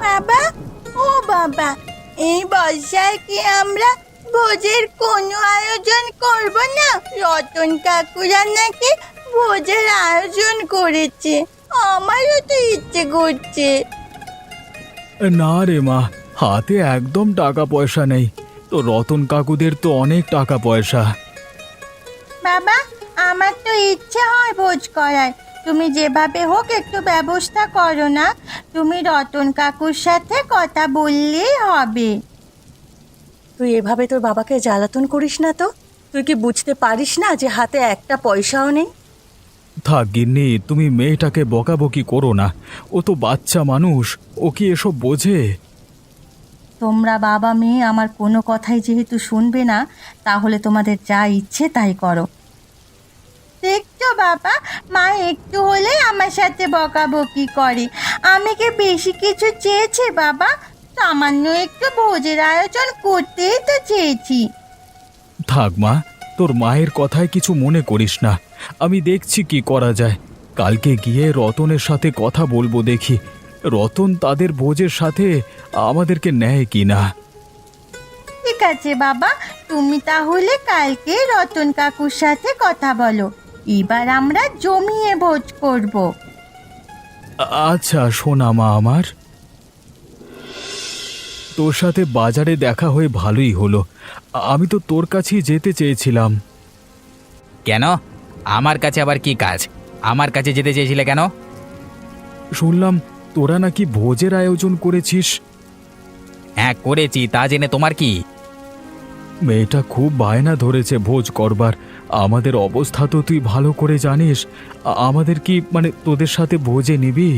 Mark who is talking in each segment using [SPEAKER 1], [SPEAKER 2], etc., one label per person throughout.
[SPEAKER 1] বাবা, ও বাবা, এই বর্ষায় কি আমরা ভোজের কোনো আয়োজন করব না? রতন কাকুরা নাকি ভোজের আয়োজন করেছে, আমারও তো ইচ্ছে করছে।
[SPEAKER 2] না রে মা, হাতে একদম টাকা পয়সা নেই। তো রতন কাকুদের তো অনেক টাকা পয়সা।
[SPEAKER 1] বাবা, আমার তো ইচ্ছে হয় ভোজ করার, তুমি যেভাবে হোক একটু ব্যবস্থা করো না। তুমি রতন কাকুর সাথে কথা বললেই হবে।
[SPEAKER 3] তুই এভাবে তোর বাবাকে জ্বালাতন করিস না তো। তুই কি বুঝতে পারিস না যে হাতে একটা পয়সাও নেই?
[SPEAKER 2] থাক গিন্নি, তুমি মেয়েটাকে বকাবকি করো না। ও তো বাচ্চা মানুষ, ও কি এসব বোঝে?
[SPEAKER 3] তোমরা বাবা মেয়ে আমার কোনো কথাই যেহেতু শুনবে না, তাহলে তোমাদের যা ইচ্ছে তাই করো।
[SPEAKER 1] দেখছো বাবা, মা একটু হলে আমার সাথে বকাবকি করে। আমি কি বেশি কিছু চেয়েছি বাবা? সামান্য একটু ভোজের আয়োজন করতেই তো চেয়েছি।
[SPEAKER 2] থাক মা, তোর মায়ের কথায় কিছু মনে করিস না। আমি দেখছি কি করা যায়। কালকে গিয়ে রতনের সাথে কথা বলবো, দেখি রতন তাদের ভোজের সাথে আমাদেরকে নেয় কি না।
[SPEAKER 1] ঠিক আছে বাবা, তুমি তাহলে কালকে রতন কাকুর সাথে কথা বলো। এবার আমরা জমিয়ে ভোজ করব।
[SPEAKER 2] আচ্ছা সোনা মা আমার, তোর সাথে বাজারে দেখা হয়ে ভালোই হলো। আমি তো তোর কাছেই যেতে চেয়েছিলাম।
[SPEAKER 4] কেন? আমার কাছে আবার কি কাজ? আমার কাছে যেতে চেয়েছিলে কেন?
[SPEAKER 2] শুনলাম তোরা নাকি ভোজের আয়োজন করেছিস।
[SPEAKER 4] হ্যাঁ করেছি, তা জেনে তোমার কি?
[SPEAKER 2] মেয়েটা খুব বায়না ধরেছে ভোজ করবার। আমাদের অবস্থা তো তুই ভালো করে জানিস। আমাদের কি মানে তোদের সাথে ভোজে নিবি?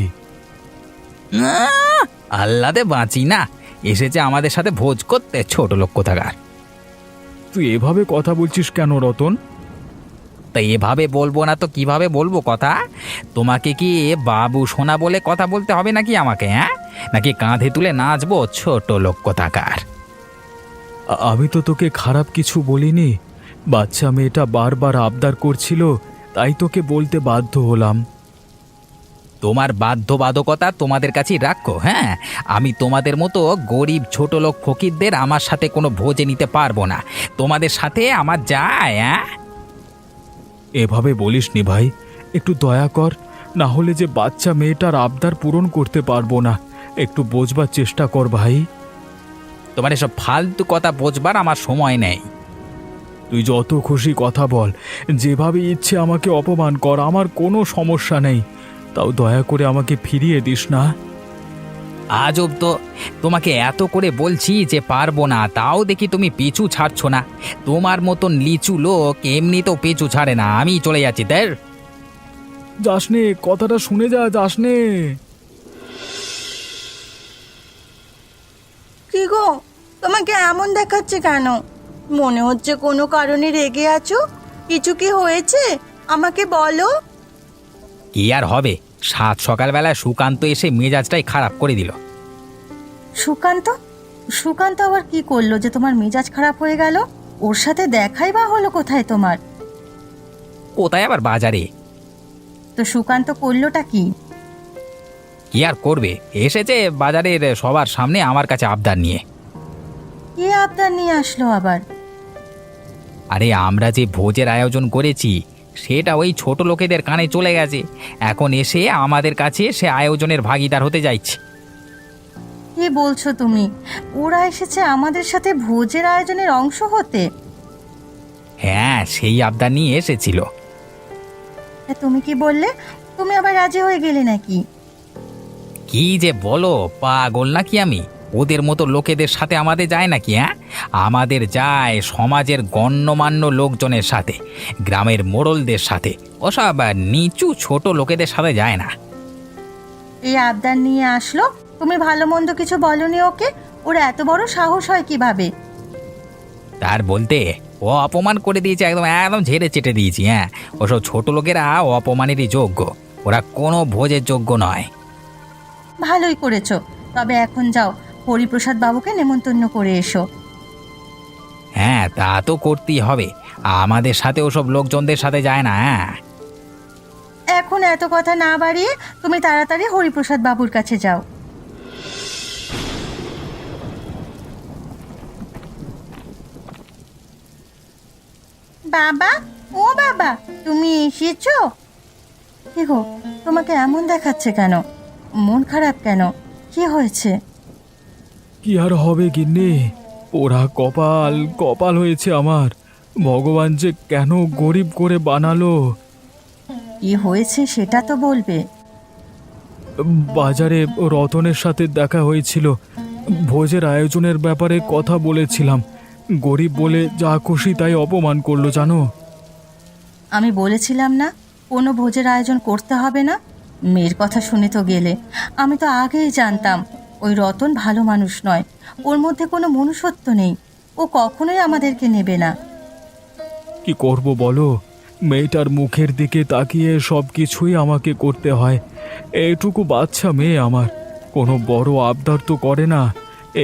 [SPEAKER 4] আল্লাদে বাঁচি না, এসেছে আমাদের সাথে ভোজ করতে, ছোট লোক কোথাকার।
[SPEAKER 2] তুই এভাবে কথা বলছিস কেন রতন?
[SPEAKER 4] তা এভাবে বলবো না তো কিভাবে বলবো কথা? তোমাকে কি বাবু সোনা বলে কথা বলতে হবে নাকি আমাকে? হ্যাঁ, নাকি কাঁধে তুলে নাচবো, ছোট লোক কোথাকার?
[SPEAKER 2] আমি তো তোকে খারাপ কিছু বলিনি। বাচ্চা মেয়েটা বারবার আবদার করছিল, তাই তোকে বলতে বাধ্য হলাম।
[SPEAKER 4] তোমার বাধ্যবাধকতা তোমাদের কাছেই রাখো। হ্যাঁ, আমি তোমাদের মতো গরিব ছোট লোক ফকিরদের আমার সাথে কোনো ভোজে নিতে পারবো না। তোমাদের সাথে আমার যায়। হ্যাঁ,
[SPEAKER 2] এভাবে বলিসনি ভাই, একটু দয়া কর। না হলে যে বাচ্চা মেয়েটার আবদার পূরণ করতে পারবো না। একটু বোঝবার চেষ্টা কর ভাই।
[SPEAKER 4] তোমার এসব ফালতু কথা বোঝবার আমার সময় নেই।
[SPEAKER 2] তুই যত খুশি কথা বল, যেভাবে ইচ্ছে আমাকে অপমান কর, আমার কোনো সমস্যা নেই। তাও দয়া করে আমাকে ফিরিয়ে দিস না।
[SPEAKER 4] আজব তো, তোমাকে এত করে বলছি যে পারবো না, তাও দেখি তুমি পিছু ছাড়ছো না। তোমার মতন লিচু লোক এমনিতেও পিছু ছাড়ে না। আমি চলে যাচ্ছি। তাই
[SPEAKER 2] যাসনে, কথাটা শুনে যা, যাসনে।
[SPEAKER 1] কি গো, তোমাকে এমন দেখাচ্ছে কেন? মনে হচ্ছে কোনো কারণে রেগে আছো। কিছু কি হয়েছে? আমাকে বলো।
[SPEAKER 4] কি আর হবে, সাত সকালবেলা সুকান্ত এসে মেজাজটাই খারাপ করে দিল।
[SPEAKER 3] সুকান্ত? সুকান্ত আবার কি করলো যে তোমার মেজাজ খারাপ হয়ে গেল? ওর সাথে দেখাই বা হলো কোথায় তোমার?
[SPEAKER 4] কোথায় আবার, বাজারে।
[SPEAKER 3] তো সুকান্ত করলোটা কি?
[SPEAKER 4] কি আর করবে, এসেছে বাজারের সবার সামনে আমার কাছে আবদার নিয়ে।
[SPEAKER 3] কি আবদার নিয়ে আসলো আবার?
[SPEAKER 4] আরে আমরা যে ভোজের আয়োজন করেছি সেটা ওই ছোট লোকেদের কানে চলে গেছে। এখন এসে আমাদের কাছে সে আয়োজনের ভাগিদার হতে যাচ্ছে।
[SPEAKER 3] কি বলছো তুমি? ওরা এসেছে আমাদের সাথে ভোজের আয়োজনের অংশ হতে?
[SPEAKER 4] হ্যাঁ, সেই আবদার নিয়ে এসেছিল।
[SPEAKER 3] তুমি কি বললে? তুমি আবার রাজি হয়ে গেলে নাকি?
[SPEAKER 4] কি যে বলো, পাগল নাকি আমি? ওদের মতো লোকেদের সাথে আমাদের যায় নাকি? হ্যাঁ, আমাদের যায় সমাজের গণ্যমান্য লোকজনের সাথে, গ্রামের মোড়লদের সাথে। ওসব নিচু ছোট লোকেদের সাথে যায় না।
[SPEAKER 3] এই আবদার নিয়ে আসলো, তুমি ভালো মন্দ কিছু বলনি ওকে? ওর এত বড় সাহস হয় কিভাবে?
[SPEAKER 4] তার বলতে ও অপমান করে দিয়েছে, একদম একদম ঝেড়ে চেটে দিয়েছি। হ্যাঁ, ওসব ছোট লোকেরা অপমানেরই যোগ্য, ওরা কোনো ভোজের যোগ্য নয়।
[SPEAKER 3] ভালোই করেছো। তবে এখন যাও, হরিপ্রসাদ বাবুকে নেমন্তন্ন করে এসো।
[SPEAKER 4] হ্যাঁ, তা তো করতেই হবে, আমাদের সাথে ওসব লোকজনদের সাথে যায় না। হ্যাঁ,
[SPEAKER 1] এখন এত কথা না বাড়িয়ে তুমি তাড়াতাড়ি হরিপ্রসাদ বাবুর কাছে যাও। বাবা, ও বাবা, তুমি এসেছো?
[SPEAKER 3] কি গো, তোমাকে এমন দেখাচ্ছে কেন? মন খারাপ কেন? কি হয়েছে?
[SPEAKER 2] কি আর হবে গিন্নি, ওরা কপাল কপাল হয়েছে আমার। ভগবান যে কেন গরিব করে বানালো।
[SPEAKER 3] কি হয়েছে সেটা তো বলবে।
[SPEAKER 2] বাজারে রতনের সাথে দেখা হয়েছিল, ভোজের আয়োজনের ব্যাপারে কথা বলেছিলাম। গরিব বলে যা খুশি তাই অপমান করলো জানো।
[SPEAKER 3] আমি বলেছিলাম না কোনো ভোজের আয়োজন করতে হবে না? মেয়ের কথা শুনে তো গেলে। আমি তো আগেই জানতাম ওই রতন ভালো মানুষ নয়, ওর মধ্যে কোনো মনুষ্যত্ব নেই, ও কখনোই আমাদেরকে নেবে না।
[SPEAKER 2] কি করব বলো, মেয়েটার মুখের দিকে তাকিয়ে সব কিছুই আমাকে করতে হয়। এটুকু বাচ্চা মেয়ে আমার, কোনো বড় আবদার তো করে না।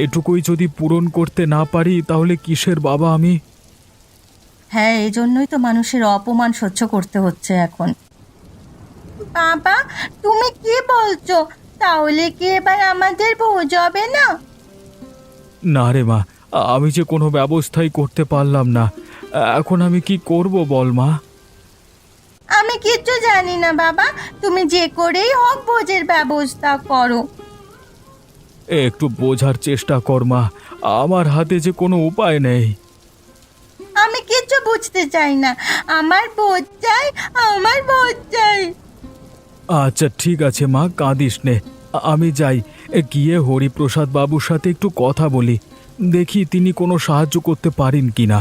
[SPEAKER 2] এটুকুই যদি পূরণ করতে না পারি তাহলে কিসের বাবা আমি?
[SPEAKER 3] হ্যাঁ, এই জন্যই তো মানুষের অপমান সহ্য করতে হচ্ছে এখন।
[SPEAKER 1] বাবা, তুমি কি বলছো? তাহলে কি এবার আমাদের ভোজ হবে না?
[SPEAKER 2] না রে মা, আমি যে কোনো ব্যবস্থাই করতে পারলাম না। এখন আমি কি করব বল মা?
[SPEAKER 1] আমি কিচ্ছু জানি না বাবা, তুমি যে করেই হোক ভোজের ব্যবস্থা করো।
[SPEAKER 2] একটু বোঝার চেষ্টা কর মা, আমার হাতে যে কোনো উপায় নেই।
[SPEAKER 1] আমি কিচ্ছু বুঝতে চাই না, আমার ভোজ চাই, আমার ভোজ চাই।
[SPEAKER 2] আচ্ছা ঠিক আছে মা, কাঁদিস নে। আমি যাই, গিয়ে হরিপ্রসাদ বাবুর সাথে একটু কথা বলি, দেখি তিনি কোনো সাহায্য করতে পারেন কিনা।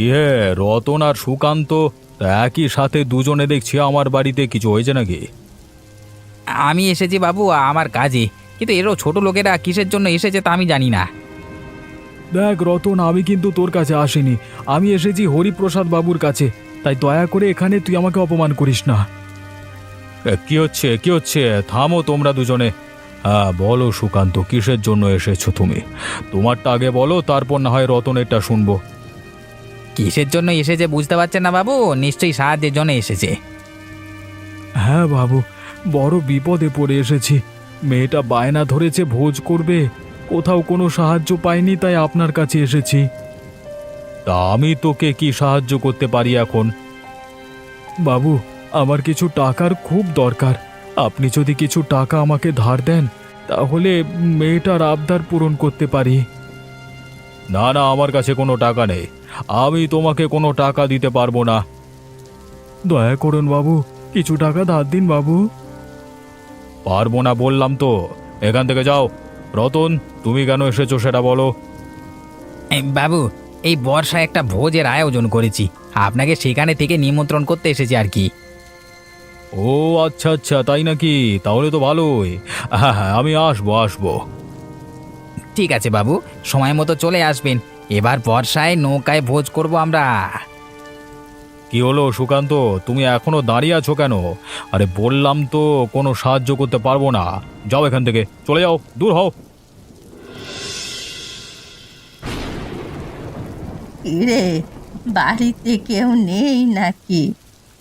[SPEAKER 2] ইয়ে, রতন আর সুকান্ত একই সাথে দুজনে দেখছি আমার বাড়িতে, কিছু হয়েছে নাকি?
[SPEAKER 4] আমি এসেছি বাবু আমার কাজে, কিন্তু এরও ছোট লোকেরা কিসের জন্য এসেছে তা আমি জানি না।
[SPEAKER 2] দেখ রতন, আমি কিন্তু তোর কাছে আসিনি, আমি এসেছি হরিপ্রসাদ বাবুর কাছে। তাই দয়া করে এখানে তুই আমাকে অপমান করিস না। কি হচ্ছে কি হচ্ছে, থামো তোমরা দুজনে। হ্যাঁ বলো সুকান্ত, কিসের জন্য এসেছো তুমি? তোমারটা আগে বলো, তারপর না হয় রতনেরটা শুনবো।
[SPEAKER 4] কিসের জন্য এসেছে বুঝতে পারছেন না বাবু? নিশ্চয়ই সাহায্যের জন্য এসেছে।
[SPEAKER 2] হ্যাঁ বাবু, বড় বিপদে পড়ে এসেছি। মেয়েটা বায়না ধরেছে ভোজ করবে, কোথাও কোনো সাহায্য পাইনি, তাই আপনার কাছে এসেছি। তা আমি তোকে কি সাহায্য করতে পারি এখন? বাবু, আমার কিছু টাকার খুব দরকার। আপনি যদি কিছু টাকা আমাকে ধার দেন তাহলে মেয়েটার আবদার পূরণ করতে পারি। না না, আমার কাছে কোনো টাকা নেই, আমি তোমাকে কোনো টাকা দিতে পারবো না। দয়া করুন বাবু, কিছু টাকা ধার দিন বাবু। পারবো না বললাম তো, এখান থেকে যাও। রতন, তুমি কেন এসেছো সেটা বলো।
[SPEAKER 4] বাবু, এই বর্ষায় একটা ভোজের আয়োজন করেছি, আপনাকে সেখানে থেকে নিমন্ত্রণ করতে এসেছি আর কি।
[SPEAKER 2] ও আচ্ছা আচ্ছা, তাই নাকি? তাহলে তো ভালোই। হ্যাঁ হ্যাঁ, আমি আসবো আসবো।
[SPEAKER 4] ঠিক আছে বাবু, সময় মতো চলে আসবেন। এবার বর্ষায় নৌকায় ভোজ করব আমরা।
[SPEAKER 2] কি হলো সুকান্ত, তুমি এখনো দাঁড়িয়ে আছো কেন? আরে বললাম তো কোনো সাহায্য করতে পারবো না, যাও এখান থেকে, চলে যাও, দূর হও।
[SPEAKER 1] রে, বাড়িতে কেউ নেই নাকি?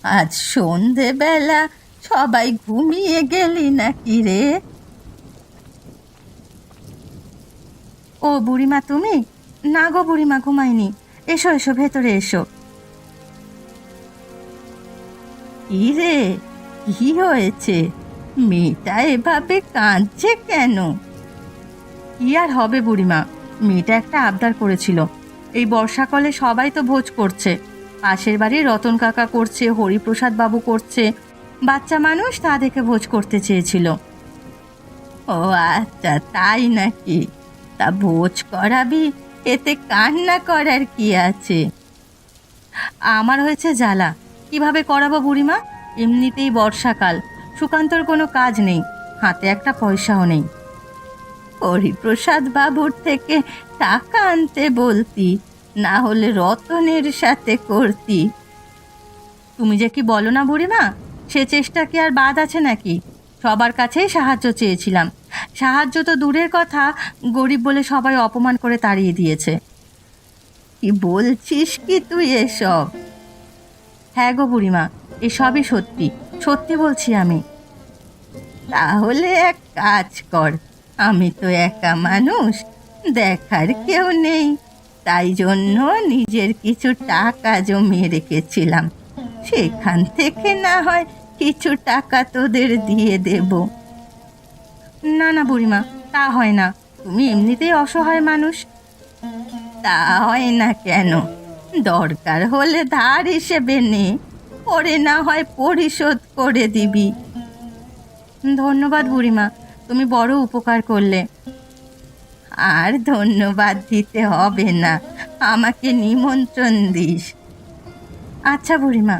[SPEAKER 1] আজ সন্ধেবেলা সবাই ঘুমিয়ে গেলি নাকি রে?
[SPEAKER 3] ও বুড়িমা, তুমি? না গো বুড়িমা, ঘুমাইনি। এসো এসো, ভেতরে এসো।
[SPEAKER 1] কি রে, কি হয়েছে? মেয়েটা এভাবে কাঁদছে কেন?
[SPEAKER 3] কি আর হবে বুড়িমা, মেয়েটা একটা আবদার করেছিল। এই বর্ষাকালে সবাই তো ভোজ করছে, পাশের বাড়ির রতন কাকা করছে, হরিপ্রসাদ বাবু করছে, বাচ্চা মানুষ তা দেখে ভোজ করতে চেয়েছিল।
[SPEAKER 1] ও আচ্ছা, তাই নাকি? তা ভোজ করাবি, এতে কান্না করার কি আছে?
[SPEAKER 3] আমার হয়েছে জ্বালা, কিভাবে করাবো বুড়িমা? এমনিতেই বর্ষাকাল, সুকান্তর কোনো কাজ নেই, হাতে একটা পয়সাও নেই।
[SPEAKER 1] হরিপ্রসাদ বাবুর থেকে টাকা আনতে বলতি, না হলে রতনের সাথে করতি।
[SPEAKER 3] তুমি যে কি বলো না বুড়িমা, সে চেষ্টা কি আর বাদ আছে নাকি? সবার কাছেই সাহায্য চেয়েছিলাম, সাহায্য তো দূরের কথা, গরিব বলে সবাই অপমান করে তাড়িয়ে দিয়েছে। কি বলছিস কি তুই এসব? হ্যাঁ গো বুড়িমা, এসবই সত্যি, সত্যি বলছি আমি। তাহলে এক কাজ কর, আমি তো একা মানুষ, দেখার কেউ নেই, তাই জন্য নিজের কিছু টাকা জমিয়ে রেখেছিলাম, সেখান থেকে না হয় কিছু টাকা তোদের দিয়ে দেব। না না বুড়িমা, তা হয় না, তুমি এমনিতেই অসহায় মানুষ। তা হয় না কেন? দরকার হলে ধার হিসেবে নে, পরে না হয় পরিশোধ করে দিবি। ধন্যবাদ বুড়িমা, তুমি বড় উপকার করলে। আর ধন্যবাদ দিতে হবে না, আমাকে নিমন্ত্রণ দিস। আচ্ছা বুড়িমা।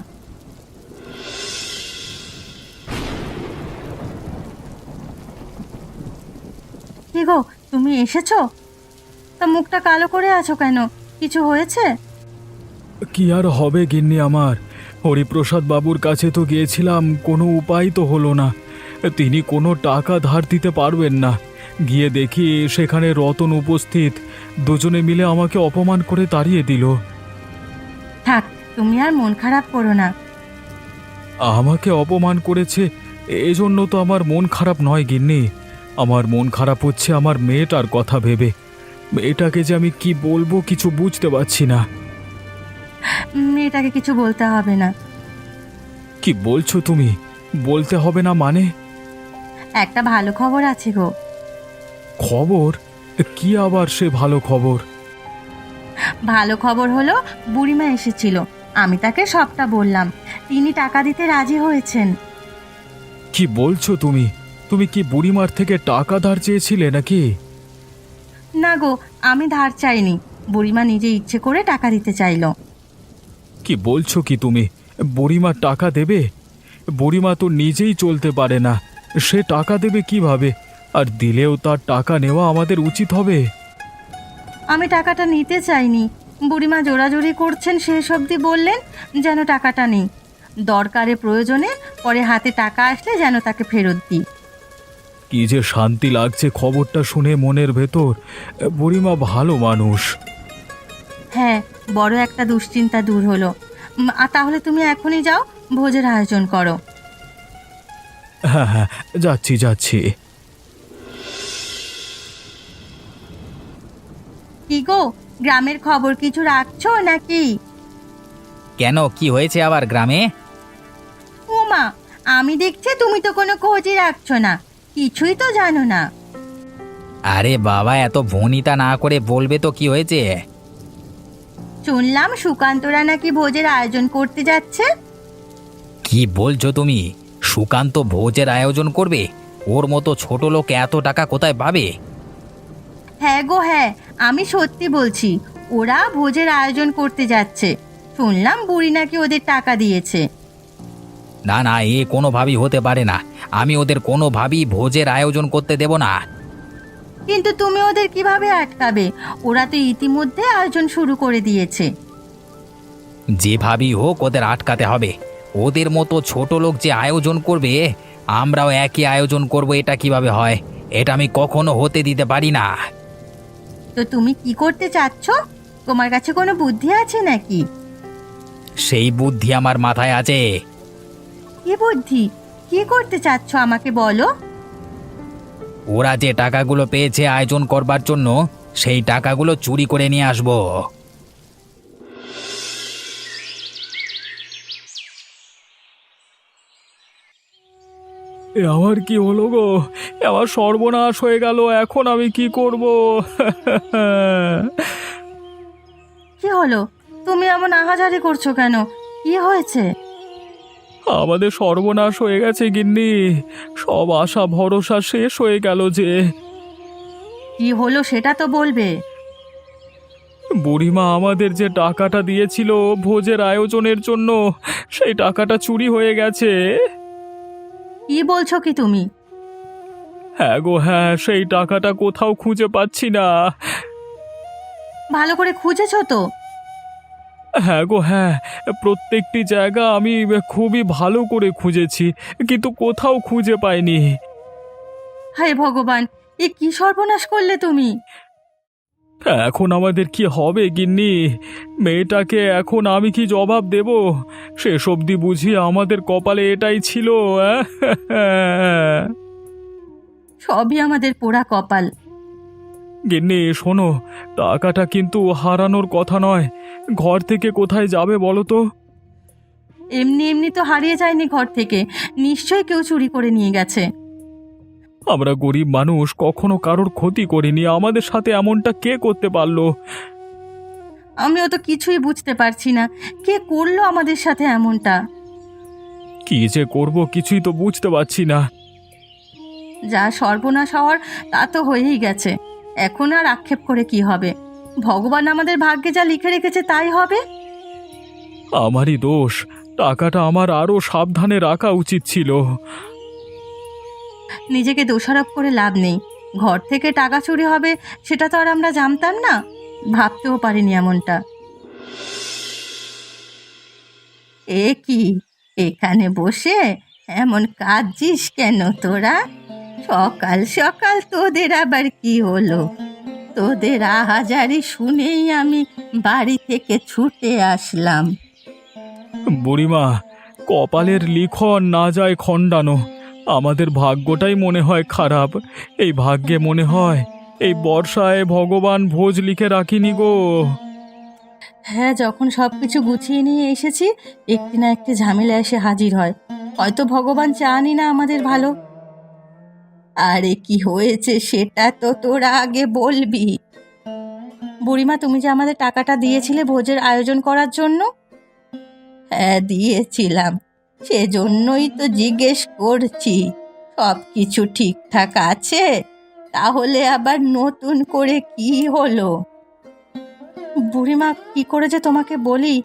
[SPEAKER 3] কি গো, তুমি এসেছো? তা মুখটা কালো করে আছো কেন? কিছু হয়েছে?
[SPEAKER 2] কি আর হবে গিন্নি আমার, হরিপ্রসাদ বাবুর কাছে তো গিয়েছিলাম, কোনো উপায় তো হলো না। তিনি কোনো টাকা ধার দিতে পারবেন না। গিয়ে দেখি সেখানে রতন উপস্থিত, দুজনে মিলে আমাকে অপমান করে তাড়িয়ে দিল।
[SPEAKER 3] থাক, তুমি আর মন খারাপ করো না।
[SPEAKER 2] আমাকে অপমান করেছে, এজন্য তো আমার মন খারাপ নয় গিন্নি। আমার মন খারাপ হচ্ছে আমার মেয়েটার কথা ভেবে। মেয়েটাকে যে আমি কি বলবো কিছু বুঝতে পারছি না।
[SPEAKER 3] মেয়েটাকে কিছু বলতে হবে না।
[SPEAKER 2] কি বলছো তুমি? বলতে হবে না মানে?
[SPEAKER 3] একটা ভালো খবর আছে গো।
[SPEAKER 2] খবর? কি আবার সে ভালো খবর?
[SPEAKER 3] ভালো খবর হলো, বুড়িমা এসেছিল, আমি তাকে সবটা বললাম, তিনি টাকা দিতে রাজি হয়েছেন।
[SPEAKER 2] কি বলছো তুমি? তুমি কি বুড়িমার থেকে টাকা ধার চেয়েছিলে নাকি?
[SPEAKER 3] না গো, আমি ধার চাইনি, বুড়িমা নিজে ইচ্ছে করে টাকা দিতে চাইলো।
[SPEAKER 2] কি বলছো কি তুমি? বুড়িমা টাকা দেবে? বুড়িমা তো নিজেই চলতে পারে না, সে টাকা দেবে কিভাবে? আর দিলেও তার টাকা নেওয়া আমাদের উচিত হবে।
[SPEAKER 3] আমি টাকাটা নিতে চাইনি, বুড়িমা জোরাজোরি করছেন, শেষ অবধি বললেন যেন টাকাটা নেই, দরকারে প্রয়োজনে পরে হাতে টাকা আসলে যেন তাকে ফেরত দিই।
[SPEAKER 2] কি যে শান্তি লাগছে খবরটা শুনে মনের ভেতর। বুড়িমা ভালো মানুষ।
[SPEAKER 3] হ্যাঁ, বড় একটা দুশ্চিন্তা দূর হলো। আর তাহলে তুমি এখনই যাও, ভোজের আয়োজন করো।
[SPEAKER 2] হ্যাঁ হ্যাঁ, যাচ্ছি যাচ্ছি।
[SPEAKER 3] কি গো, গ্রামের খবর কিছু রাখছো নাকি?
[SPEAKER 4] কেন, কি হয়েছে আবার গ্রামে?
[SPEAKER 3] ও মা, আমি দেখছি তুমি তো কোনো খোঁজই রাখছো না, কিছুই তো জানো না।
[SPEAKER 4] আরে বাবা, এত ভনিতা না করে বলবে তো কি হয়েছে?
[SPEAKER 3] শুনলাম সুকান্তরা নাকি ভোজের আয়োজন করতে যাচ্ছে।
[SPEAKER 4] কি বলছো তুমি? সুকান্ত ভোজের আয়োজন করবে? ওর মতো ছোট লোক এত টাকা কোথায় পাবে?
[SPEAKER 3] হ্যাঁ গো হ্যাঁ, আমি সত্যি বলছি, ওরা ভোজের আয়োজন করতে যাচ্ছে, শুনলাম বুড়ি নাকি ওদের টাকা দিয়েছে।
[SPEAKER 4] না না, এ কোনোভাবেই হতে পারে না। আমি ওদের কোনোভাবেই ভোজের আয়োজন করতে দেব না।
[SPEAKER 3] কিন্তু তুমি ওদের কিভাবে আটকাবে? ওরা তো ইতিমধ্যে আয়োজন শুরু করে দিয়েছে।
[SPEAKER 4] যেভাবেই হোক ওদের আটকাতে হবে। ওদের মতো ছোট লোক যে আয়োজন করবে, আমরাও একই আয়োজন করব, এটা কিভাবে হয়? এটা আমি কখনো হতে দিতে পারি না।
[SPEAKER 3] তো তুমি কি করতে চাচ্ছ? তোমার কাছে কোনো বুদ্ধি আছে নাকি?
[SPEAKER 4] সেই বুদ্ধি আমার মাথায় আছে।
[SPEAKER 3] কি বুদ্ধি? কি করতে চাচ্ছ আমাকে বলো।
[SPEAKER 4] ওরা যে টাকাগুলো পেয়েছে আয়োজন করবার জন্য, সেই টাকাগুলো চুরি করে নিয়ে আসবো।
[SPEAKER 2] এ আমার কি হলো গো? আমার সর্বনাশ হয়ে গেল, এখন আমি কি করব?
[SPEAKER 3] কি হলো? তুমি এমন আহাজারি করছো কেন? কি হয়েছে?
[SPEAKER 2] আমাদের সর্বনাশ হয়ে গেছে গিন্নি, সব আশা ভরসা শেষ হয়ে গেল যে।
[SPEAKER 3] কি হলো সেটা তো বলবে।
[SPEAKER 2] বুড়িমা আমাদের যে টাকাটা দিয়েছিল ভোজের আয়োজনের জন্য, সেই টাকাটা চুরি হয়ে গেছে।
[SPEAKER 3] কি বলছো কি তুমি?
[SPEAKER 2] হ্যাঁ গো হ্যাঁ, সেই টাকাটা কোথাও খুঁজে পাচ্ছি না।
[SPEAKER 3] ভালো করে খুঁজেছো তো?
[SPEAKER 2] হ্যাঁ গো হ্যাঁ, প্রত্যেকটি জায়গা আমি খুবই ভালো করে খুঁজেছি, কিন্তু কোথাও খুঁজে পাইনি।
[SPEAKER 3] হায় ভগবান, এ কি সর্বনাশ করলে তুমি?
[SPEAKER 2] এখন আমাদের কি হবে গিন্নি? মেয়েটাকে এখন আমি কি জবাব দেব? শেষ অবধি বুঝি আমাদের কপালে এটাই ছিল।
[SPEAKER 3] সবই আমাদের পোড়া কপাল।
[SPEAKER 2] গিন্নি শোনো, টাকাটা কিন্তু হারানোর কথা নয়। ঘর থেকে কোথায় যাবে বলো তো?
[SPEAKER 3] এমনি এমনি তো হারিয়ে যায়নি ঘর থেকে, নিশ্চয়ই কেউ চুরি করে নিয়ে গেছে।
[SPEAKER 2] আমরা গরিব মানুষ, কখনো কারোর ক্ষতি করিনি, আমাদের সাথে এমনটা কে করতে পারলো?
[SPEAKER 3] আমিও তো কিছুই বুঝতে পারছি না, কে করলো আমাদের সাথে এমনটা।
[SPEAKER 2] কি যে করব কিছুই তো বুঝতে পারছি না।
[SPEAKER 3] যা সর্বনাশ হওয়ার তা তো হয়েই গেছে, এখন আর আক্ষেপ করে কি হবে? ভগবান আমাদের ভাগ্যে যা লিখে রেখেছে তাই হবে।
[SPEAKER 2] আমারই দোষ, টাকাটা আমার আরো সাবধানে রাখা উচিত ছিল।
[SPEAKER 3] নিজেকে দোষারোপ করে লাভ নেই। ঘর থেকে টাকা চুরি হবে সেটা তো আর আমরা জানতাম না, ভাবতেও পারিনি এমনটা। এ কি, এখানে বসে এমন কাঁদছিস কেন তোরা? সকাল সকাল তোদের আবার কি হলো? তোদের আহাজারি শুনেই আমি বাড়ি থেকে ছুটে আসলাম।
[SPEAKER 2] বুড়িমা, কপালের লিখন না যায় খণ্ডানো। আমাদের ভাগ্যটাই মনে হয় খারাপ। এই ভাগ্যে মনে হয় এই বর্ষায় ভগবান ভোজ লিখে রাখিনি গো।
[SPEAKER 3] হ্যাঁ, যখন সব কিছু গুছিয়ে নিয়ে এসেছি, একটি না একটি ঝামেলা এসে হাজির হয়। হয়তো ভগবান চানই না আমাদের ভালো। আরে কি হয়েছে সেটা তো তোরা আগে বলবি। বুড়িমা, তুমি যে আমাদের টাকাটা দিয়েছিলে ভোজের আয়োজন করার জন্য। হ্যাঁ দিয়েছিলাম, সেজন্যই তো জিজ্ঞেস করছি সব কিছু ঠিকঠাক আছে। তাহলে আবার নতুন করে কি হলো? বুড়িমা, কি করে যে তোমাকে বলি।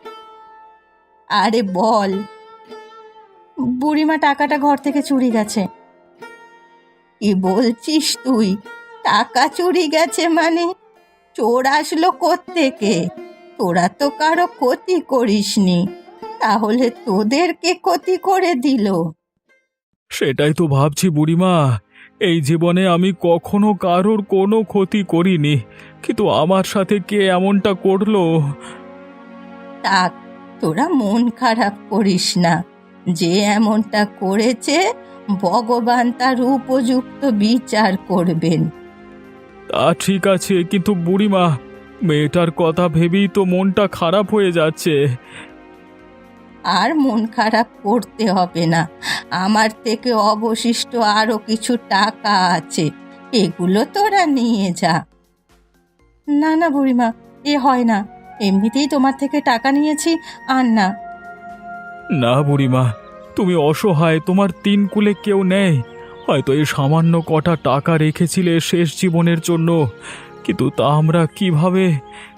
[SPEAKER 3] আরে বল। বুড়িমা, টাকাটা ঘর থেকে চুরি গেছে। কি বলছিস তুই? টাকা চুরি গেছে মানে? চোর আসলো কোত্থেকে? তোরা তো কারো ক্ষতি করিসনি, তাহলে তোদেরকে ক্ষতি করে দিল?
[SPEAKER 2] সেটাই তো ভাবছি বুড়িমা। এই জীবনে আমি কখনো কারোর কোনো ক্ষতি করিনি, কিন্তু আমার সাথে কে এমনটা করলো?
[SPEAKER 3] থাক, তোরা মন খারাপ করিস না। যে এমনটা করেছে ভগবান তার উপযুক্ত বিচার করবেন।
[SPEAKER 2] তা ঠিক আছে, কিন্তু বুড়িমা, মেয়েটার কথা ভেবেই তো মনটা খারাপ হয়ে যাচ্ছে।
[SPEAKER 3] আর মন খারাপ করতে হবে না, আমার থেকে অবশিষ্ট আরো কিছু টাকা আছে, এগুলো তোরা নিয়ে যা। না না বুড়িমা, এ হয় না। এমনিতেই তোমার থেকে টাকা নিয়েছি, আর না।
[SPEAKER 2] না বুড়িমা, তুমি অসহায়, তোমার তিন কুলে কেউ নেই। হয়তো এই সামান্য কটা টাকা রেখেছিলে শেষ জীবনের জন্য, কিন্তু তা আমরা কিভাবে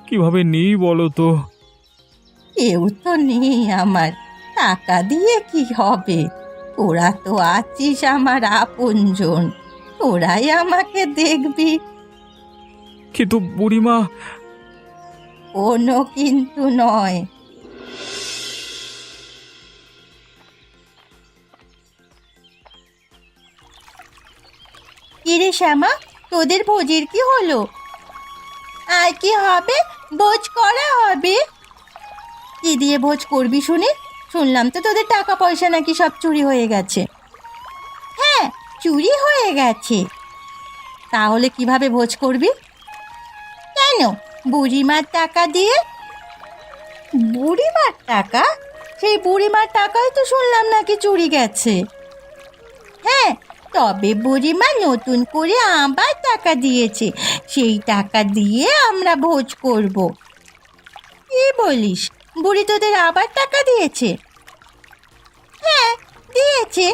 [SPEAKER 2] কিভাবে নিই বলো তো?
[SPEAKER 3] কেউ তো নেই আমার, টাকা দিয়ে কি হবে? তোরা তো আছিস আমার আপনজন, তোরাই আমাকে দেখবি।
[SPEAKER 2] কিন্তু বুড়িমা,
[SPEAKER 3] কোনো কিন্তু নয়। কিরে শ্যামা, তোদের ভোজের কি হলো? আর কি হবে? ভোজ করা হবে। কি দিয়ে ভোজ করবি শুনি? শুনলাম তো তোদের টাকা পয়সা নাকি সব চুরি হয়ে গেছে। হ্যাঁ, চুরি হয়ে গেছে। তাহলে কিভাবে ভোজ করবি? কেন, বুড়িমার টাকা দিয়ে। বুড়িমার টাকা? সেই বুড়িমার টাকাই তো শুনলাম নাকি চুরি গেছে। হ্যাঁ, তবে বুড়িমা নতুন করে আবার টাকা দিয়েছে, সেই টাকা দিয়ে আমরা ভোজ করব। কি বলিস, বুড়ি তোদের আবার টাকা দিয়েছে? হ্যাঁ দিয়েছে।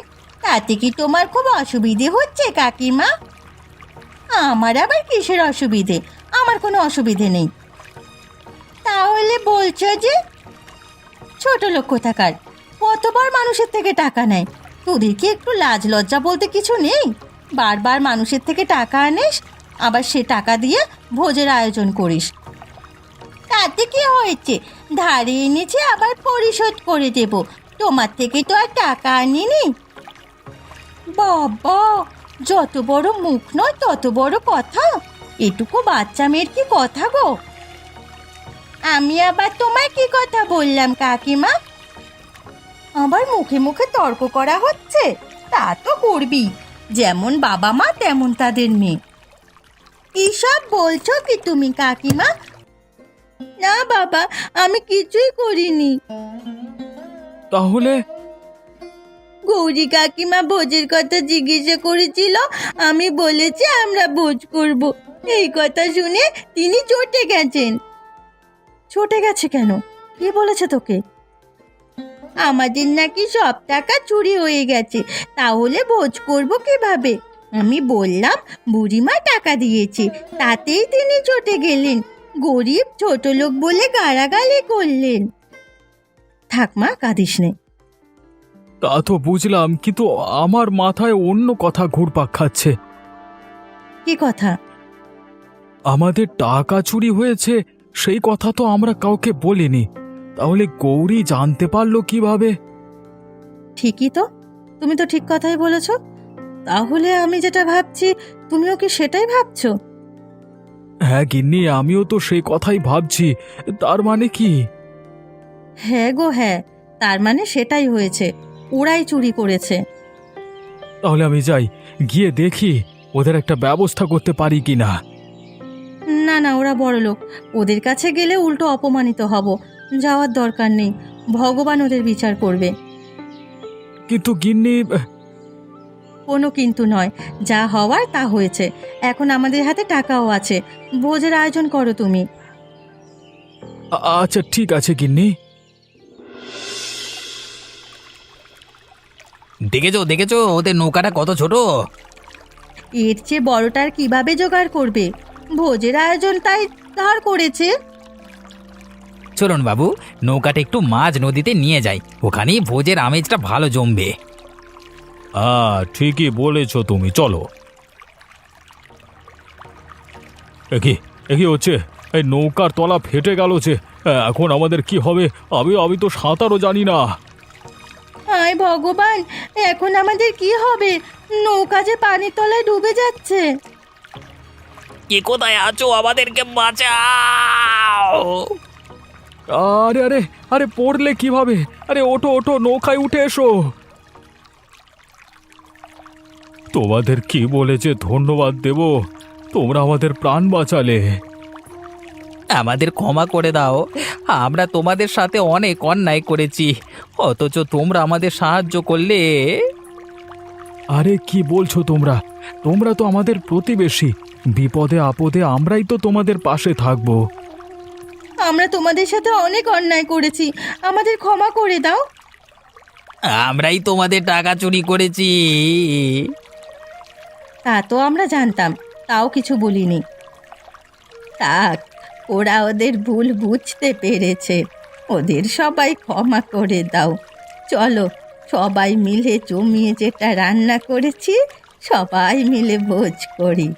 [SPEAKER 3] তাতে কি তোমার খুব অসুবিধে হচ্ছে কাকিমা? আমার আবার কিসের অসুবিধে? আমার কোনো অসুবিধে নেই। তাহলে বলছো যে? ছোট লোক কোথাকার, কতবার মানুষের থেকে টাকা নেয়। তোদের কি একটু লাজ লজ্জা বলতে কিছু নেই? বারবার মানুষের থেকে টাকা আনিস, আবার সে টাকা দিয়ে ভোজের আয়োজন করিস। তাতে কি হয়েছে? ধারে এনেছে, আবার পরিশোধ করে দেব। তোমার থেকে তো আর টাকা আনিনি। বাবা, যত বড় মুখ নয় তত বড় কথা।
[SPEAKER 1] এটুকু বাচ্চা মেয়ের কি কথা গো? আমি আবার তোমায় কি কথা বললাম কাকিমা? আবার মুখে মুখে তর্ক করা হচ্ছে? তা তো করবি, যেমন বাবা মা তেমন তাদের মেয়ে। এসব বলছো কি তুমি কাকিমা? না বাবা, আমি কিছুই করিনি।
[SPEAKER 2] তাহলে
[SPEAKER 1] গৌরী কাকিমা ভোজের কথা জিজ্ঞাসা করেছিল, আমি বলেছি আমরা ভোজ করব। এই কথা শুনে তিনি চটে গেছেন।
[SPEAKER 3] ছুটে গেছে কেন? কি বলেছে তোকে?
[SPEAKER 1] আমাদের নাকি সব টাকা চুরি হয়ে গেছে, তাহলে ভোজ করব কিভাবে? আমি বললাম বুড়িমা টাকা দিয়েছে, তাতেই তিনি চটে গেলেন। গরিব ছোট লোক বলে গালাগালি করলেন।
[SPEAKER 3] থাক মা, কাঁদিস নে।
[SPEAKER 2] তা তো বুঝলাম, কিন্তু আমার মাথায় অন্য কথা ঘুরপাক খাচ্ছে।
[SPEAKER 3] কি কথা?
[SPEAKER 2] আমাদের টাকা চুরি হয়েছে সেই কথা তো আমরা কাউকে বলিনি, তাহলে গৌরী জানতে পারলো কিভাবে?
[SPEAKER 3] ঠিকই তো, তুমি তো ঠিক কথাই বলেছ। তাহলে আমি যেটা ভাবছি, তুমিও কি সেটাই ভাবছো?
[SPEAKER 2] হ্যাঁ গিন্নি, আমিও তো সেই কথাই ভাবছি। তার মানে কি?
[SPEAKER 3] হ্যাঁ গো হ্যাঁ, তার মানে সেটাই হয়েছে, ওরাই চুরি করেছে।
[SPEAKER 2] তাহলে আমি যাই, গিয়ে দেখি ওদের একটা ব্যবস্থা করতে পারি কিনা।
[SPEAKER 3] না না, ওরা বড়লোক, ওদের কাছে গেলে উল্টো অপমানিত হব। যাওয়ার দরকার নেই, ভগবান ওদের বিচার করবে।
[SPEAKER 2] কিন্তু গিন্নি,
[SPEAKER 3] কোনো কিন্তু নয়, যা হওয়ার তা হয়েছে। এখন আমাদের হাতে টাকাও আছে, ভোজের আয়োজন করো তুমি।
[SPEAKER 2] আচ্ছা ঠিক আছে গিন্নি।
[SPEAKER 4] দেখেছো দেখেছো ওদের নৌকাটা কত ছোট।
[SPEAKER 3] এর চেয়ে বড়টার কিভাবে জোগাড় করবে? ভোজের আয়োজন তাই ধার করেছে।
[SPEAKER 4] চলুন বাবু, নৌকাটা একটু মাঝ নদীতে নিয়ে যাই, ওখানেই ভোজের আমেজটা ভালো জমবে।
[SPEAKER 2] হ্যাঁ ঠিকই বলেছ তুমি, চলো। একি একি হচ্ছে, এই নৌকার তলা ফেটে গেল যে, এখন আমাদের কি হবে? আমি তো সাঁতারও জানি না।
[SPEAKER 1] হায় ভগবান, এখন আমাদের কি হবে? নৌকা যে পানির তলায় ডুবে যাচ্ছে।
[SPEAKER 4] কে কোথায় আছো, আমাদেরকে বাঁচাও!
[SPEAKER 2] আরে আরে আরে, পড়লে কিভাবে? আরে ওঠো ওঠো, নৌকায় উঠে এসো। তোমাদের কি বলেছে ধন্যবাদ দেব? তোমরা আমাদের প্রাণ বাঁচালে।
[SPEAKER 4] আমাদের ক্ষমা করে দাও, আমরা তোমাদের সাথে অনেক অন্যায় করেছি, অথচ তোমরা আমাদের সাহায্য করলে।
[SPEAKER 2] আরে কি বলছো তোমরা? তোমরা তো আমাদের প্রতিবেশী, বিপদে আপদে আমরাই তো তোমাদের পাশে থাকবো।
[SPEAKER 1] আমরা তোমাদের সাথে অনেক অন্যায় করেছি, আমাদের ক্ষমা করে দাও।
[SPEAKER 4] আমরাই তোমাদের টাকা চুরি করেছি।
[SPEAKER 3] তা তো আমরা জানতাম, তাও কিছু বলিনি।
[SPEAKER 1] থাক, ওরা ওদের ভুল বুঝতে পেরেছে, ওদের সবাই ক্ষমা করে দাও। চলো, সবাই মিলে জমিয়ে যেটা রান্না করেছি সবাই মিলে ভোজ করি।